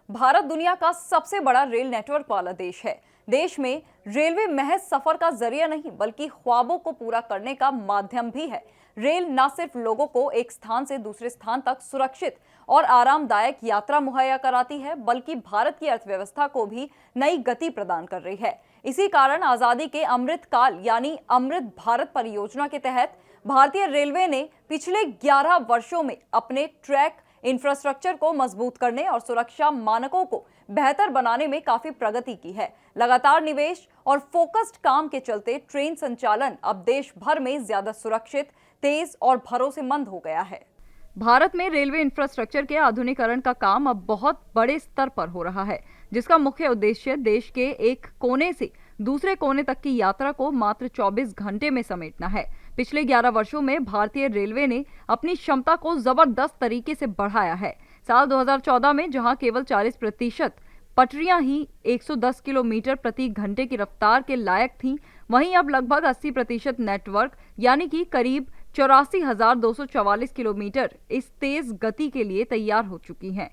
भारत दुनिया का सबसे बड़ा रेल नेटवर्क वाला देश है। देश में रेलवे महज सफर का जरिया नहीं बल्कि ख्वाबों को पूरा करने का माध्यम भी है। रेल न सिर्फ लोगों को एक स्थान से दूसरे स्थान तक सुरक्षित और आरामदायक यात्रा मुहैया कराती है, बल्कि भारत की अर्थव्यवस्था को भी नई गति प्रदान कर रही है। इसी कारण आजादी के अमृत काल यानी अमृत भारत परियोजना के तहत भारतीय रेलवे ने पिछले 11 वर्षों में अपने ट्रैक इंफ्रास्ट्रक्चर को मजबूत करने और सुरक्षा मानकों को बेहतर बनाने में काफी प्रगति की है। लगातार निवेश और फोकस्ड काम के चलते ट्रेन संचालन अब देश भर में ज्यादा सुरक्षित, तेज और भरोसेमंद हो गया है। भारत में रेलवे इंफ्रास्ट्रक्चर के आधुनिकीकरण का काम अब बहुत बड़े स्तर पर हो रहा है, जिसका मुख्य उद्देश्य देश के एक कोने से दूसरे कोने तक की यात्रा को मात्र 24 घंटे में समेटना है। पिछले 11 वर्षों में भारतीय रेलवे ने अपनी क्षमता को जबरदस्त तरीके से बढ़ाया है। साल 2014 में जहां केवल 40% पटरियां ही 110 किलोमीटर प्रति घंटे की रफ्तार के लायक थीं, वहीं अब लगभग 80% नेटवर्क यानी कि करीब 84,244 किलोमीटर इस तेज गति के लिए तैयार हो चुकी हैं।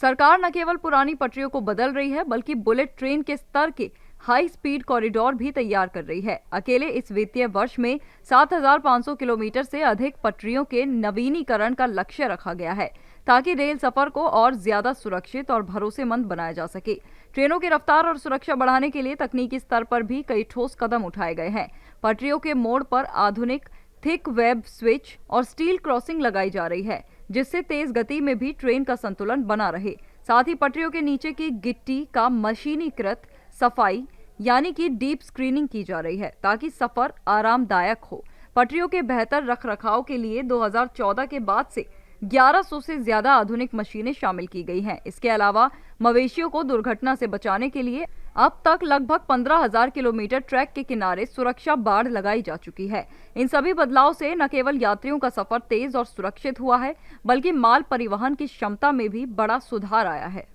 सरकार न केवल पुरानी पटरियों को बदल रही है बल्कि बुलेट ट्रेन के स्तर के हाई स्पीड कॉरिडोर भी तैयार कर रही है। अकेले इस वित्तीय वर्ष में 7,500 किलोमीटर से अधिक पटरियों के नवीनीकरण का लक्ष्य रखा गया है, ताकि रेल सफर को और ज्यादा सुरक्षित और भरोसेमंद बनाया जा सके। ट्रेनों की रफ्तार और सुरक्षा बढ़ाने के लिए तकनीकी स्तर पर भी कई ठोस कदम उठाए गए हैं। पटरियों के मोड़ पर आधुनिक थिक वेब स्विच और स्टील क्रॉसिंग लगाई जा रही है, जिससे तेज गति में भी ट्रेन का संतुलन बना रहे। साथ ही पटरियों के नीचे की गिट्टी का मशीनीकृत सफाई यानी कि डीप स्क्रीनिंग की जा रही है, ताकि सफर आरामदायक हो। पटरियों के बेहतर रखरखाव के लिए 2014 के बाद से 1100 से ज्यादा आधुनिक मशीनें शामिल की गई हैं। इसके अलावा मवेशियों को दुर्घटना से बचाने के लिए अब तक लगभग 15,000 किलोमीटर ट्रैक के किनारे सुरक्षा बाड़ लगाई जा चुकी है। इन सभी बदलाव से न केवल यात्रियों का सफर तेज और सुरक्षित हुआ है, बल्कि माल परिवहन की क्षमता में भी बड़ा सुधार आया है।